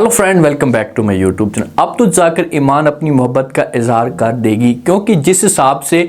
Hello friend, welcome back to my YouTube channel. अब तो जाकर ईमान अपनी मोहब्बत का इजहार कर देगी, क्योंकि जिस हिसाब से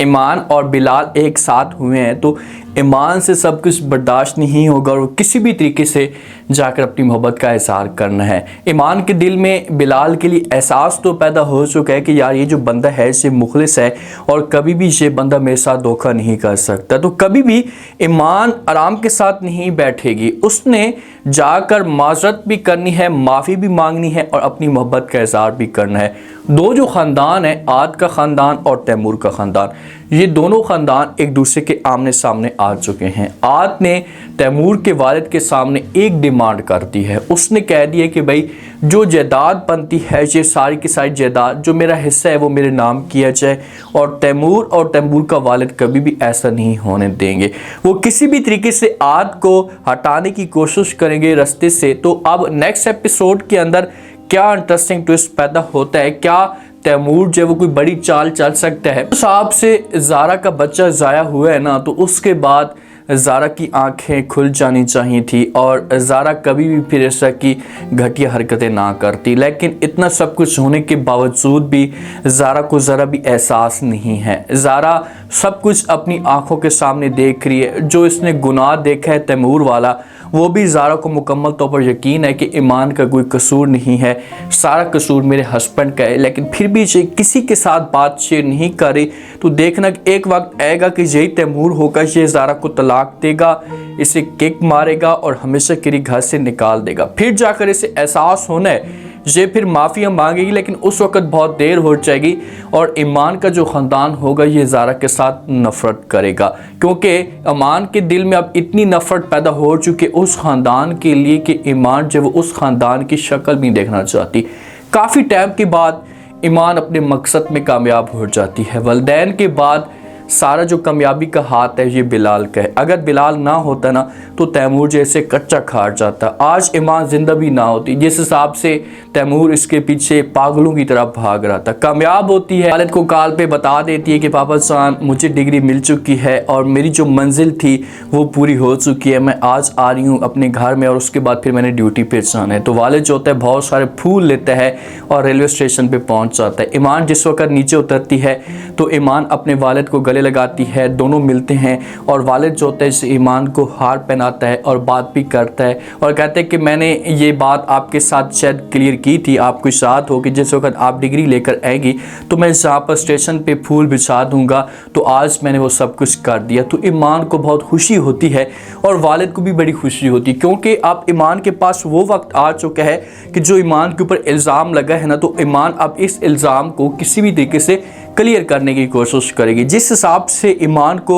ईमान और बिलाल एक साथ हुए हैं तो ईमान से सब कुछ बर्दाश्त नहीं होगा और वो किसी भी तरीके से जाकर अपनी मोहब्बत का इजहार करना है। ईमान के दिल में बिलाल के लिए एहसास तो पैदा हो चुका है कि यार ये जो बंदा है ये मुखलिस है और कभी भी ये बंदा मेरे साथ धोखा नहीं कर सकता। तो कभी भी ईमान आराम के साथ नहीं बैठेगी, उसने जाकर माजरत भी करनी है, माफ़ी भी मांगनी है और अपनी मोहब्बत का इजहार भी करना है। दो जो ख़ानदान है, आद का ख़ानदान और तैमूर का ख़ानदान, ये दोनों ख़ानदान एक दूसरे के आमने सामने आ चुके हैं। आद ने तैमूर के वालिद के सामने एक डिमांड कर दी है। उसने कह दिया कि भाई जो जायदाद बनती है, ये सारी की सारी जायदाद जो मेरा हिस्सा है वो मेरे नाम किया जाए, और तैमूर का वालिद कभी भी ऐसा नहीं होने देंगे। वो किसी भी तरीके से आद को हटाने की कोशिश करेंगे रास्ते से। तो अब नेक्स्ट एपिसोड के अंदर क्या इंटरेस्टिंग ट्विस्ट पैदा होता है, क्या तैमूर जो वो कोई बड़ी चाल चल सकता है। उस हिसाब से ज़ारा का बच्चा ज़ाया हुआ है ना, तो उसके बाद ज़ारा की आंखें खुल जानी चाहिए थी और ज़ारा कभी भी फिर ऐसा की घटिया हरकतें ना करती। लेकिन इतना सब कुछ होने के बावजूद भी ज़ारा को ज़रा भी एहसास नहीं है। ज़ारा सब कुछ अपनी आंखों के सामने देख रही है। जो इसने गुनाह देखा है तैमूर वाला, वो भी ज़ारा को मुकम्मल तौर पर यकीन है कि ईमान का कोई कसूर नहीं है, सारा कसूर मेरे हस्बैंड का है। लेकिन फिर भी ये किसी के साथ बात शेयर नहीं कर रही। तो देखना एक वक्त आएगा कि यही तैमूर होगा, ये ज़ारा को तलाक देगा, इसे किक मारेगा और हमेशा के लिए घर से निकाल देगा। फिर जाकर इसे एहसास होना है, ये फिर माफ़िया मांगेगी, लेकिन उस वक्त बहुत देर हो जाएगी और ईमान का जो ख़ानदान होगा ये ज़ारा के साथ नफ़रत करेगा, क्योंकि ईमान के दिल में अब इतनी नफ़रत पैदा हो चुकी है उस ख़ानदान के लिए कि ईमान जब उस ख़ानदान की शक्ल भी देखना चाहती। काफ़ी टाइम के बाद ईमान अपने मकसद में कामयाब हो जाती है। वलदैन के बाद सारा जो कामयाबी का हाथ है ये बिलाल का है। अगर बिलाल ना होता ना तो तैमूर जैसे कच्चा खाट जाता, आज ईमान जिंदा भी ना होती। जिस हिसाब से तैमूर इसके पीछे पागलों की तरह भाग रहा था। कामयाब होती है, वालिद को कॉल पे बता देती है कि पापा जान मुझे डिग्री मिल चुकी है और मेरी जो मंजिल थी वो पूरी हो चुकी है, मैं आज आ रही हूँ अपने घर में और उसके बाद फिर मैंने ड्यूटी पे जाना है। तो वालिद जो होता है बहुत सारे फूल लेता है और रेलवे स्टेशन पर पहुँच जाता है। ईमान जिस वक्त नीचे उतरती है तो ईमान अपने वालिद को लगाती है, दोनों मिलते हैं और वालिद जो होता है इस ईमान को हार पहनाता है और बात भी करता है और कहते हैं कि मैंने ये बात आपके साथ शायद क्लियर की थी, आपको साथ हो कि जिस वक्त आप डिग्री लेकर आएगी तो मैं जहाँ पर स्टेशन पे फूल बिछा दूंगा, तो आज मैंने वो सब कुछ कर दिया। तो ईमान को बहुत खुशी होती है और वालिद को भी बड़ी खुशी होती है, क्योंकि अब ईमान के पास वो वक्त आ चुका है कि जो ईमान के ऊपर इल्ज़ाम लगा है ना, तो ईमान अब इस इल्ज़ाम को किसी भी तरीके से क्लियर करने की कोशिश करेगी। जिस हिसाब से ईमान को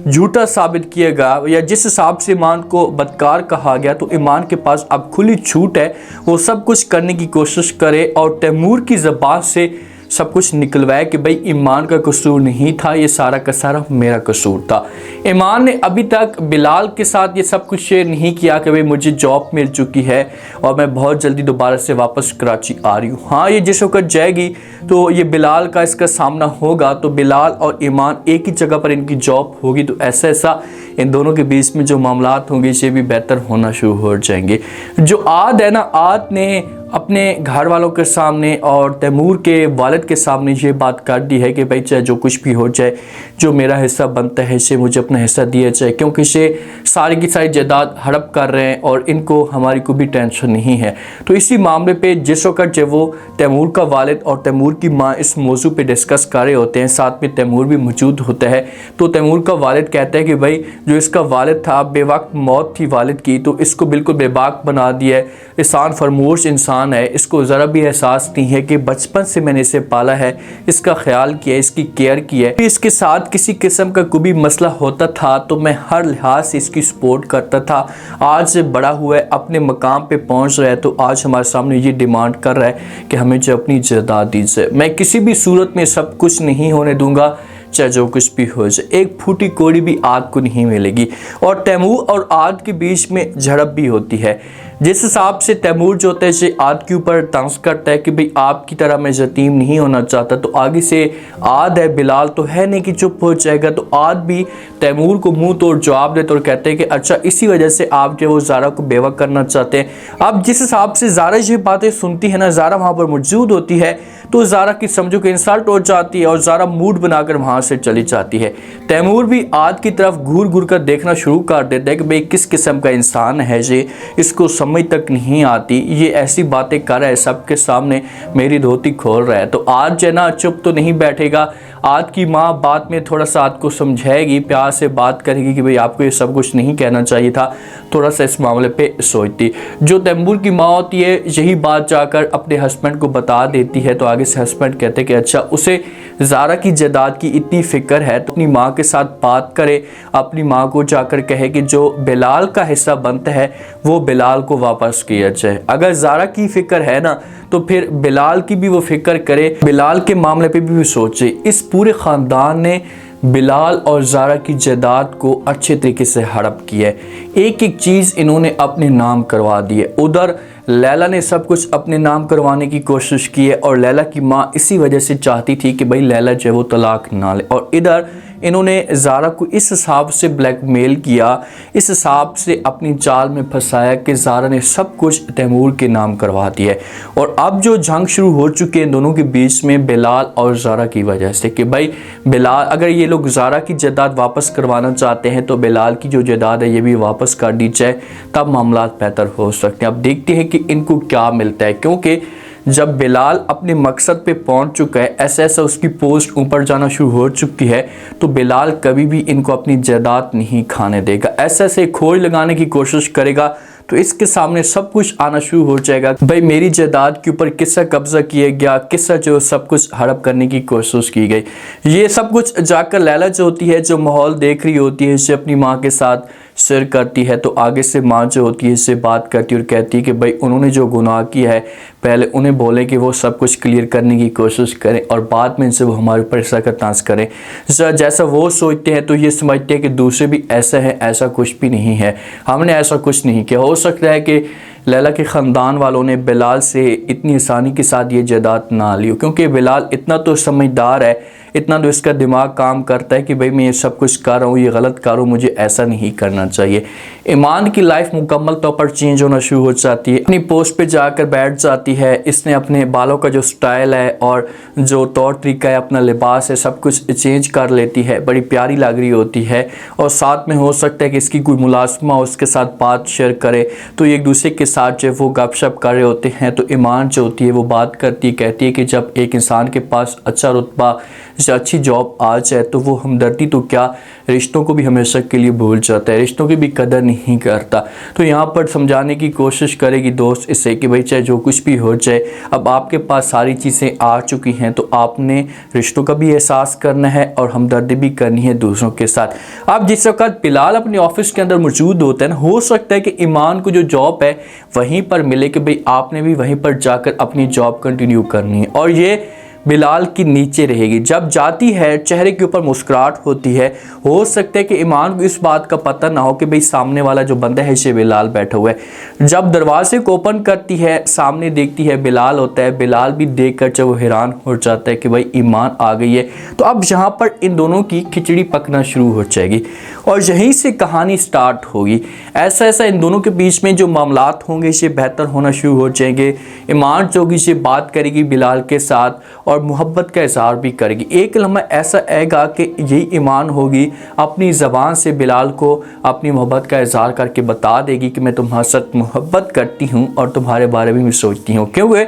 झूठा साबित किया गया या जिस हिसाब से ईमान को बदकार कहा गया, तो ईमान के पास अब खुली छूट है, वो सब कुछ करने की कोशिश करे और तैमूर की ज़बान से सब कुछ निकलवाए कि भाई ईमान का कसूर नहीं था, ये सारा का सारा मेरा कसूर था। ईमान ने अभी तक बिलाल के साथ ये सब कुछ शेयर नहीं किया कि भाई मुझे जॉब मिल चुकी है और मैं बहुत जल्दी दोबारा से वापस कराची आ रही हूँ। हाँ, ये जिस वक्त जाएगी तो ये बिलाल का इसका सामना होगा, तो बिलाल और ईमान एक ही जगह पर इनकी जॉब होगी, तो ऐसा इन दोनों के बीच में जो मामलात होंगे ये भी बेहतर होना शुरू हो जाएंगे। जो आद है ना, आद ने अपने घर वालों के सामने और तैमूर के वालिद के सामने ये बात कर दी है कि भाई चाहे जो कुछ भी हो जाए, जो मेरा हिस्सा बनता है इसे मुझे अपना हिस्सा दिया जाए, क्योंकि इसे सारी की सारी जायदाद हड़प कर रहे हैं और इनको हमारी कोई भी टेंशन नहीं है। तो इसी मामले पे जिस वक्त जब वो तैमूर का वालिद और तैमूर की माँ इस मौजू पे डिस्कस कर रहे होते हैं, साथ में तैमूर भी मौजूद होता है, तो तैमूर का वालिद कहता है कि भाई जो इसका वालिद था, बेवक्त मौत थी वालिद की, तो इसको बिल्कुल बेबाक बना दिया है, एहसान फरमोश इंसान है, इसको ज़रा भी एहसास नहीं है कि बचपन से मैंने इसे पाला है, इसका ख्याल किया, इसकी केयर की है। इसके साथ किसी किस्म का कोई भी मसला होता था तो मैं हर लिहाज से इसकी सपोर्ट करता था। आज से बड़ा हुआ है, अपने मकाम पे पहुंच रहा है, तो आज हमारे सामने ये डिमांड कर रहा है कि हमें जो अपनी जायदाद दीजिए। मैं किसी भी सूरत में सब कुछ नहीं होने दूंगा, चाहे जो कुछ भी हो जाए। एक फूटी कोड़ी भी आग को नहीं मिलेगी। और तैमूर और आग के बीच में झड़प भी होती है। जिस हिसाब से तैमूर जो होता है इसे आद के ऊपर तंज करता है कि भाई आपकी तरह मैं यतीम नहीं होना चाहता, तो आगे से आद है, बिलाल तो है नहीं कि चुप हो जाएगा। तो आद भी तैमूर को मुंह तोड़ जवाब देते और कहते हैं कि अच्छा इसी वजह से आप जो वो ज़ारा को बेवा करना चाहते हैं। अब जिस हिसाब से ज़ारा ये बातें सुनती है ना, ज़ारा वहाँ पर मौजूद होती है तो ज़ारा की समझो कि इंसल्ट हो जाती है और ज़ारा मूड बनाकर वहाँ से चली जाती है। तैमूर भी आद की तरफ घूर घूर कर देखना शुरू कर देता है कि भाई किस किस्म का इंसान है ये, इसको समझ तक नहीं आती, ये ऐसी बातें कर रहा है, सबके सामने मेरी धोती खोल रहा है। तो आद जो है ना चुप तो नहीं बैठेगा। आद की माँ बात में थोड़ा सा आद को समझाएगी, प्यार से बात करेगी कि भाई आपको ये सब कुछ नहीं कहना चाहिए था, थोड़ा सा इस मामले पे सोचती। जो तैमूर की माँ होती है यही बात जाकर अपने हस्बैंड को बता देती है। तो आगे से हस्बैंड कहते हैं कि अच्छा उसे ज़ारा की जायदाद की इतनी फ़िक्र है तो अपनी माँ के साथ बात करे, अपनी माँ को जाकर कहे कि जो बिलाल का हिस्सा बनता है वो बिलाल को वापस किया जाए। अगर ज़ारा की फ़िक्र है ना तो फिर बिलाल की भी वो फिक्र करे, बिलाल के मामले पे भी सोचे। इस पूरे ख़ानदान ने बिलाल और ज़ारा की जायदाद को अच्छे तरीके से हड़प किया है, एक एक चीज़ इन्होंने अपने नाम करवा दी है। उधर लैला ने सब कुछ अपने नाम करवाने की कोशिश की है और लैला की माँ इसी वजह से चाहती थी कि भाई लैला जो है वो तलाक ना ले, और इधर इन्होंने ज़ारा को इस हिसाब से ब्लैकमेल किया, इस हिसाब से अपनी जाल में फंसाया कि ज़ारा ने सब कुछ तैमूर के नाम करवा दिया है। और अब जो जंग शुरू हो चुकी है दोनों के बीच में बिलाल और ज़ारा की वजह से कि भाई बिलाल, अगर ये लोग ज़ारा की जायदाद वापस करवाना चाहते हैं तो बिलाल की जो जायदाद है ये भी वापस कर दी जाए, तब मामला बेहतर हो सकते हैं। अब देखते हैं कि इनको क्या मिलता है, क्योंकि जब बिलाल अपने मकसद पे पहुंच चुका है, ऐसा ऐसा उसकी पोस्ट ऊपर जाना शुरू हो चुकी है, तो बिलाल कभी भी इनको अपनी जायदाद नहीं खाने देगा। ऐसे ऐसे खोज लगाने की कोशिश करेगा तो इसके सामने सब कुछ आना शुरू हो जाएगा, भाई मेरी जायदाद के ऊपर किसका कब्जा किया गया, किसका जो सब कुछ हड़प करने की कोशिश की गई। ये सब कुछ जाकर लैला जो होती है, जो माहौल देख रही होती है, इसे अपनी माँ के साथ शेयर करती है। तो आगे से माँ जो होती है इससे बात करती है और कहती है कि भाई उन्होंने जो गुनाह किया है पहले उन्हें बोले कि वो सब कुछ क्लियर करने की कोशिश करें और बाद में इनसे वो हमारे ऊपर ऐसा का तांस करें। जैसा वो सोचते हैं तो ये समझते हैं कि दूसरे भी ऐसा है, ऐसा कुछ भी नहीं है, हमने ऐसा कुछ नहीं किया। हो सकता है कि लैला के ख़ानदान वालों ने बिलाल से इतनी आसानी के साथ ये जायदाद ना ली हो, क्योंकि बिलाल इतना तो समझदार है, इतना तो इसका दिमाग काम करता है कि भाई मैं ये सब कुछ कर रहा हूँ, ये गलत कर रहा हूँ, मुझे ऐसा नहीं करना चाहिए। ईमान की लाइफ मुकम्मल तौर पर चेंज होना शुरू हो जाती है, अपनी पोस्ट पे जाकर बैठ जाती है। इसने अपने बालों का जो स्टाइल है और जो तौर तरीका है, अपना लिबास है, सब कुछ चेंज कर लेती है, बड़ी प्यारी लग रही होती है। और साथ में हो सकता है कि इसकी कोई मुलाजमा उसके साथ बात शेयर करे तो एक दूसरे के साथ जो वो गपशप कर रहे होते हैं। तो ईमान जो होती है वो बात करती कहती है कि जब एक इंसान के पास अच्छा रुतबा या अच्छी जॉब आ जाए तो वो हमदर्दी तो क्या रिश्तों को भी हमेशा के लिए भूल जाता है, रिश्तों की भी कदर नहीं करता। तो यहाँ पर समझाने की कोशिश करेगी दोस्त इससे कि भाई चाहे जो कुछ भी हो जाए, अब आपके पास सारी चीज़ें आ चुकी हैं तो आपने रिश्तों का भी एहसास करना है और हमदर्दी भी करनी है दूसरों के साथ। अब जिस वक्त बिलाल अपने ऑफिस के अंदर मौजूद होता है ना, हो सकता है कि ईमान को जो जॉब है वहीं पर मिले कि भाई आपने भी वहीं पर जाकर अपनी जॉब कंटिन्यू करनी है, और ये बिलाल की नीचे रहेगी। जब जाती है चेहरे के ऊपर मुस्कुराहट होती है। हो सकता है कि ईमान को इस बात का पता ना हो कि भाई सामने वाला जो बंदा है इसे बिलाल बैठा हुआ है। जब दरवाजे को ओपन करती है सामने देखती है बिलाल होता है। बिलाल भी देखकर जब वो हैरान हो जाता है कि भाई ईमान आ गई है। तो अब यहाँ पर इन दोनों की खिचड़ी पकना शुरू हो जाएगी और यहीं से कहानी स्टार्ट होगी। ऐसा ऐसा इन दोनों के बीच में जो मामलात होंगे ये बेहतर होना शुरू हो जाएंगे। ईमान जो होगी ये बात करेगी बिलाल के साथ और मोहब्बत का इजहार भी करेगी। एक लम्हा ऐसा आएगा कि यही ईमान होगी अपनी ज़बान से बिलाल को अपनी मोहब्बत का इजहार करके बता देगी कि मैं तुम्हारे साथ मोहब्बत करती हूँ और तुम्हारे बारे में भी सोचती हूँ, क्योंकि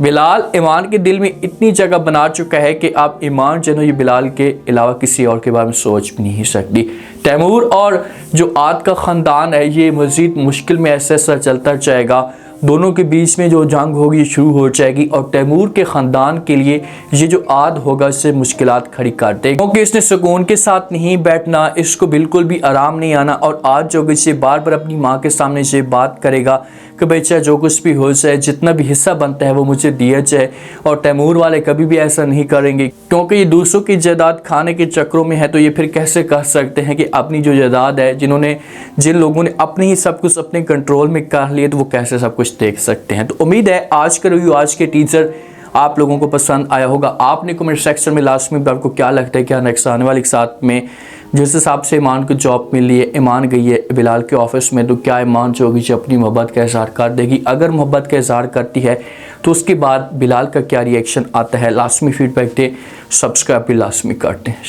बिलाल ईमान के दिल में इतनी जगह बना चुका है कि आप ईमान जो है ये बिलाल के अलावा किसी और के बारे में सोच भी नहीं सकती। तैमूर और जो आद का ख़ानदान है ये मज़ीद मुश्किल में ऐसा ऐसा चलता जाएगा। दोनों के बीच में जो जंग होगी शुरू हो जाएगी और तैमूर के ख़ानदान के लिए ये जो आद होगा इससे मुश्किलात खड़ी कर देगी, क्योंकि इसने सुकून के साथ नहीं बैठना, इसको बिल्कुल भी आराम नहीं आना। और आज जो इसे बार बार अपनी माँ के सामने से बात करेगा कि भाई चाहे जो कुछ भी हो जाए, जितना भी हिस्सा बनता है वो मुझे दिया जाए। और तैमूर वाले कभी भी ऐसा नहीं करेंगे, क्योंकि ये दूसरों की जायदाद खाने के चक्करों में है। तो ये फिर कैसे कह सकते हैं कि अपनी जो जायदाद है, जिन लोगों ने अपनी ही सब कुछ अपने कंट्रोल में कर लिए, तो वो कैसे सब कुछ देख सकते हैं। तो उम्मीद है आज का रिव्यू, आज के टीजर आप लोगों को पसंद आया होगा। आपने कमेंट सेक्शन में लास्ट में आपको क्या लगता है, क्या नेक्स्ट आने वाले के साथ में जिस हिसाब से ईमान को जॉब मिली है, ईमान गई है बिलाल के ऑफिस में, तो क्या ईमान जो होगी जो अपनी मोहब्बत का इजहार कर देगी? अगर मोहब्बत का इजहार करती है तो उसके बाद बिलाल का क्या रिएक्शन आता है? लास्ट में फीडबैक दे, सब्सक्राइब भी लास्ट में करते हैं।